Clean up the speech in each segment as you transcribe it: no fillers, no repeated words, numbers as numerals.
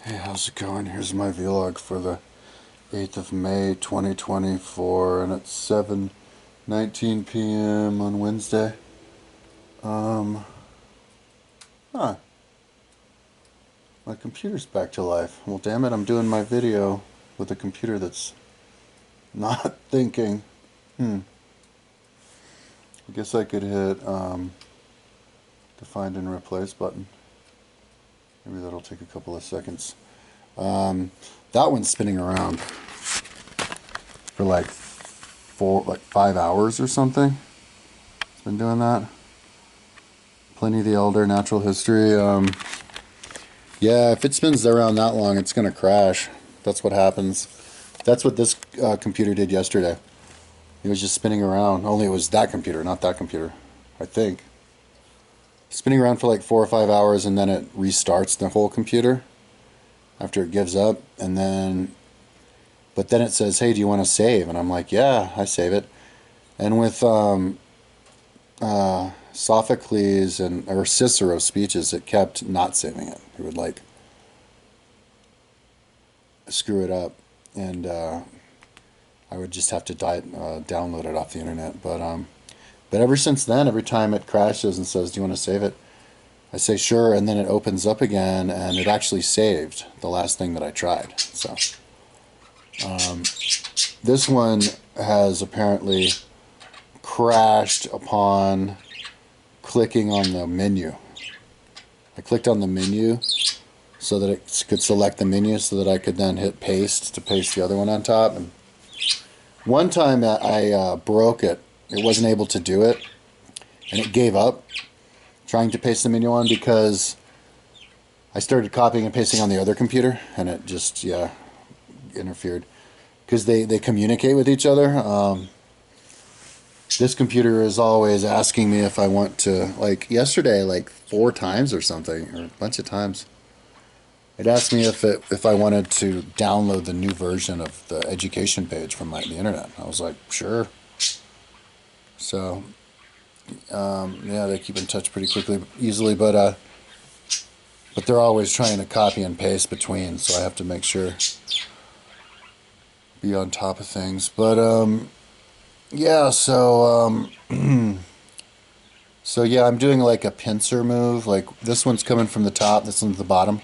Hey, how's it going? Here's my vlog for the 8th of May 2024, and it's 7:19 p.m. on Wednesday. Um, huh, my computer's back to life. Well, damn it, I'm doing my video with a computer that's not thinking. I guess I could hit the find and replace button. Maybe that'll take a couple of seconds. That one's spinning around for like 5 hours or something. It's been doing that. Pliny the Elder, Natural History. Yeah, if it spins around that long, it's gonna crash. That's what happens. That's what this computer did yesterday. It was just spinning around. Only it was that computer, not that computer. I think. Spinning around for like 4 or 5 hours, and then it restarts the whole computer after it gives up, and then but then it says, "Hey, do you want to save?" And I'm like, "Yeah, I save it." And with Sophocles or Cicero speeches, it kept not saving it. It would like screw it up, and I would just have to download it off the internet. But ever since then, every time it crashes and says, "Do you want to save it?" I say sure, and then it opens up again, and it actually saved the last thing that I tried. So this one has apparently crashed upon clicking on the menu. I clicked on the menu so that it could select the menu so that I could then hit paste to paste the other one on top. And one time I broke it. It wasn't able to do it, and it gave up trying to paste the menu on because I started copying and pasting on the other computer, and it just, yeah, interfered. Because they communicate with each other. This computer is always asking me if I want to, like yesterday, like 4 times or something, or a bunch of times. It asked me if I wanted to download the new version of the education page from the internet. I was like, sure. So, yeah, they keep in touch pretty easily, but they're always trying to copy and paste between, so I have to make sure, be on top of things. But yeah, so yeah, I'm doing like a pincer move. Like this one's coming from the top, this one's the bottom.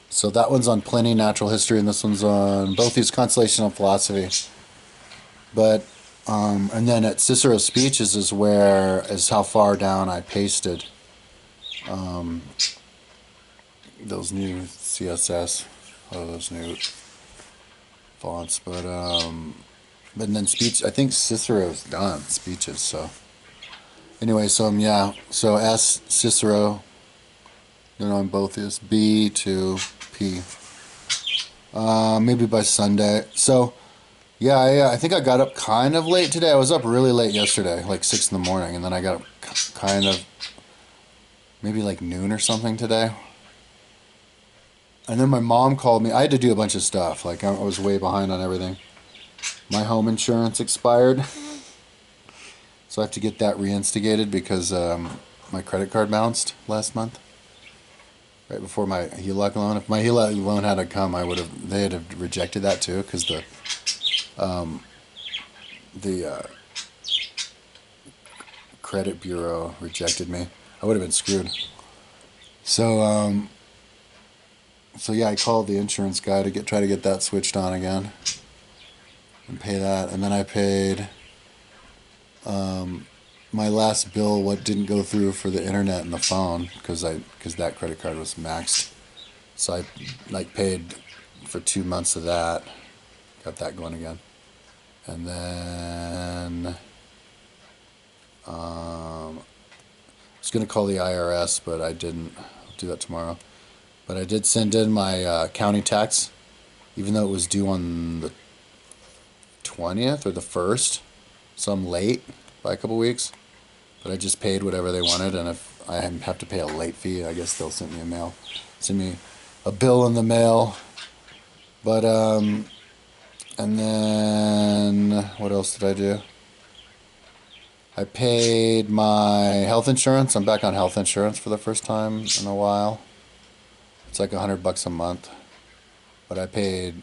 So that one's on Pliny Natural History, and this one's on both these Constellation of Philosophy. But and then at Cicero's Speeches is how far down I pasted those new CSS, those new fonts. But then speech, I think Cicero's done speeches. So anyway, yeah, so S Cicero, on both is B to P. Maybe by Sunday. So yeah, I think I got up kind of late today. I was up really late yesterday, like 6 in the morning, and then I got up kind of maybe like noon or something today. And then my mom called me. I had to do a bunch of stuff. Like I was way behind on everything. My home insurance expired, so I have to get that reinstigated because my credit card bounced last month, right before my HELOC loan. If my HELOC loan had come, they had have rejected that too, because the credit bureau rejected me. I would have been screwed. So so yeah, I called the insurance guy to try to get that switched on again and pay that, and then I paid my last bill. What didn't go through for the internet and the phone because that credit card was maxed. So I like paid for 2 months of that. Got that going again, and then I was gonna call the IRS, but I didn't. I'll do that tomorrow. But I did send in my county tax, even though it was due on the 20th or the 1st, so I'm late by a couple weeks. But I just paid whatever they wanted, and if I have to pay a late fee, I guess they'll send me a bill in the mail. But and then what else did I do? I paid my health insurance. I'm back on health insurance for the first time in a while. It's like $100 a month. but I paid,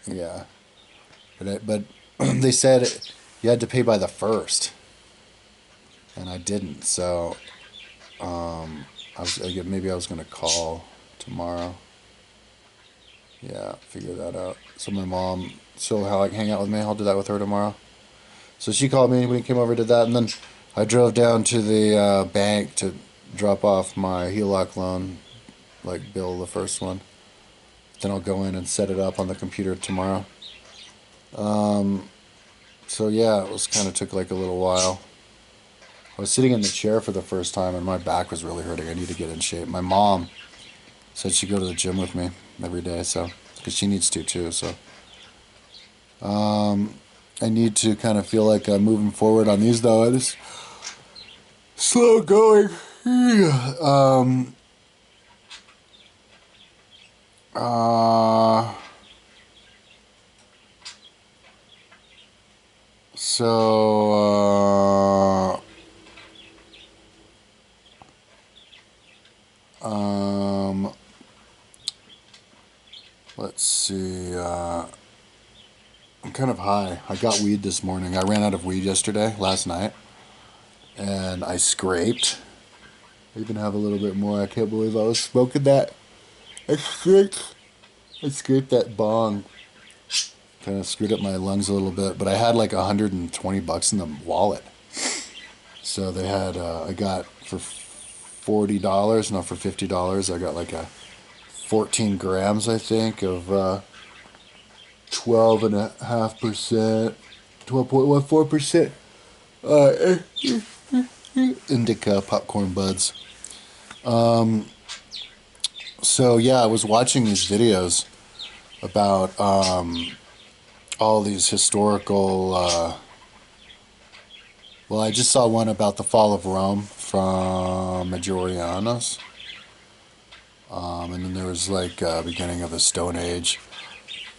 yeah, but they said you had to pay by the first, and I didn't. So maybe I was gonna call tomorrow. Yeah, figure that out. So my mom, she'll hang out with me. I'll do that with her tomorrow. So she called me. We came over, did that, and then I drove down to the bank to drop off my HELOC loan, like bill the first one. Then I'll go in and set it up on the computer tomorrow. So yeah, it was kind of took like a little while. I was sitting in the chair for the first time, and my back was really hurting. I need to get in shape. My mom said she'd go to the gym with me every day, so because she needs to too. So I need to kind of feel like I'm moving forward on these though. I just slow going. Uh, so let's see. I'm kind of high. I got weed this morning. I ran out of weed last night, and I scraped. I even have a little bit more. I can't believe I was smoking that. I scraped that bong. Kind of screwed up my lungs a little bit, but I had like $120 in the wallet. So they had, I got for $40, no, for $50, I got like 14 grams, I think, of 12.5%, 12.14% indica popcorn buds. So yeah, I was watching these videos about all these historical. Well, I just saw one about the fall of Rome from Majorianos, and then there was like beginning of the Stone Age.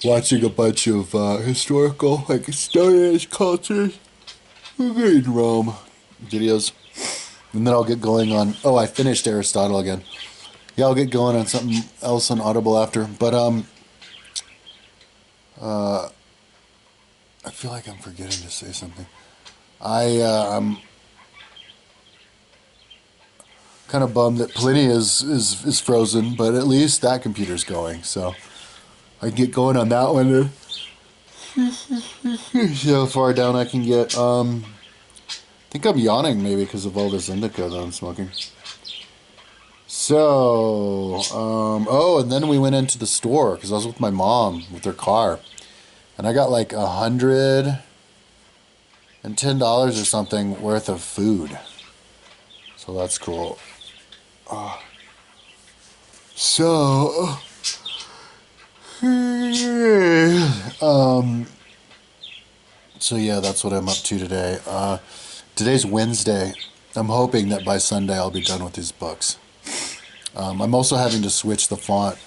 Watching a bunch of historical, like Stone Age cultures in Rome videos, and then I'll get going on. Oh, I finished Aristotle again. Yeah, I'll get going on something else on Audible after. But I feel like I'm forgetting to say something. I'm kind of bummed that Pliny is frozen, but at least that computer's going, so I can get going on that one. See how far down I can get. I think I'm yawning maybe because of all this indica that I'm smoking. So, oh, and then we went into the store because I was with my mom with her car, and I got like $110 or something worth of food. So that's cool. So, so yeah, that's what I'm up to today. Today's Wednesday. I'm hoping that by Sunday I'll be done with these books. I'm also having to switch the font.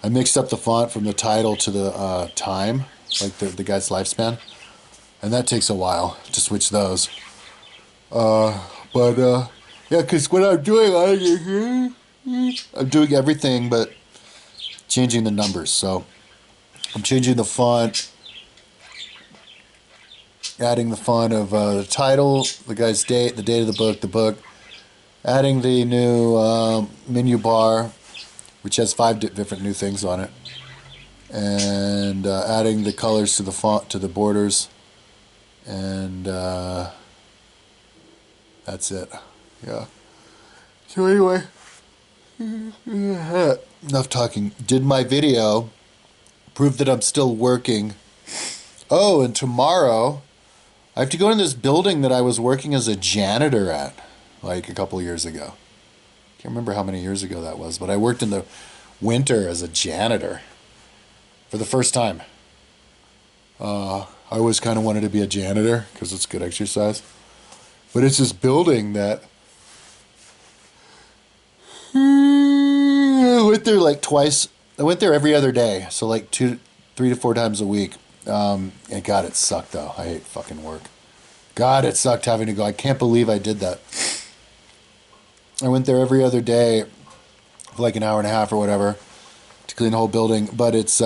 I mixed up the font from the title to the time, like the guy's lifespan, and that takes a while to switch those. Yeah, because what I'm doing, I'm doing everything but changing the numbers. So I'm changing the font, adding the font of the title, the guy's date, the date of the book, adding the new menu bar, which has 5 different new things on it, and adding the colors to the font, to the borders, and that's it. Yeah. So anyway, enough talking. Did my video, prove that I'm still working. Oh, and tomorrow I have to go in this building that I was working as a janitor at, like a couple years ago. Can't remember how many years ago that was, but I worked in the winter as a janitor for the first time. I always kind of wanted to be a janitor because it's good exercise. But it's this building that I went there like twice. I went there every other day, so like 3 to 4 times a week. And God, it sucked though. I hate fucking work. God, it sucked having to go. I can't believe I did that. I went there every other day for like an hour and a half or whatever. to clean the whole building, but it's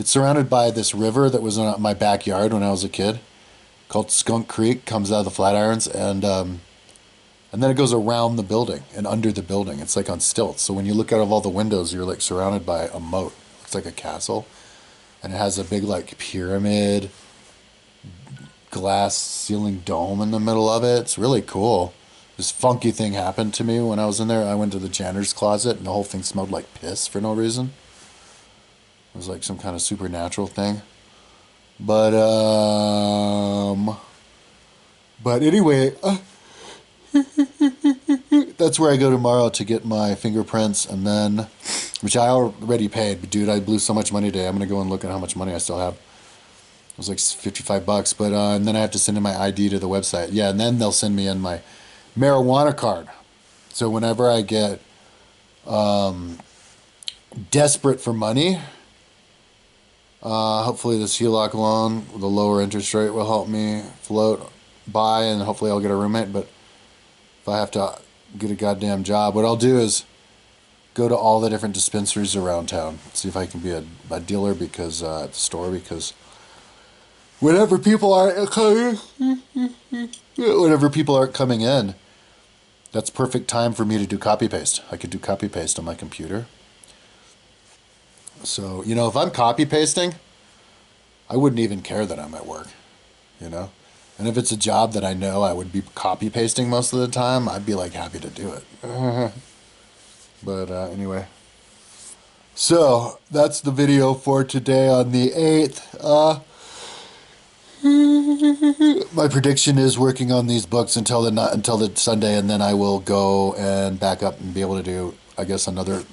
surrounded by this river that was in my backyard when I was a kid, called Skunk Creek. Comes out of the Flatirons, and then it goes around the building and under the building. It's like on stilts. So when you look out of all the windows, you're like surrounded by a moat. It's like a castle, and it has a big like pyramid glass ceiling dome in the middle of it. It's really cool. This funky thing happened to me when I was in there. I went to the janitor's closet and the whole thing smelled like piss for no reason. It was like some kind of supernatural thing. But anyway, that's where I go tomorrow to get my fingerprints, and then, which I already paid. But dude, I blew so much money today. I'm gonna go and look at how much money I still have. It was like $55, but and then I have to send in my ID to the website. Yeah, and then they'll send me in my marijuana card. So whenever I get desperate for money, hopefully this HELOC loan, the lower interest rate, will help me float by, and hopefully I'll get a roommate. But if I have to get a goddamn job, what I'll do is go to all the different dispensaries around town, see if I can be a dealer because at the store, because whenever people aren't coming in, that's perfect time for me to do copy paste. I could do copy paste on my computer. So, if I'm copy pasting, I wouldn't even care that I'm at work, And if it's a job that I know I would be copy pasting most of the time, I'd be like happy to do it. But anyway. So, that's the video for today on the 8th. My prediction is working on these books until the Sunday, and then I will go and back up and be able to do, I guess, another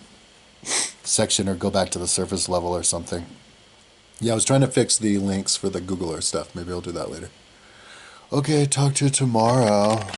section or go back to the surface level or something. Yeah, I was trying to fix the links for the Googler stuff. Maybe I'll do that later. Okay, talk to you tomorrow.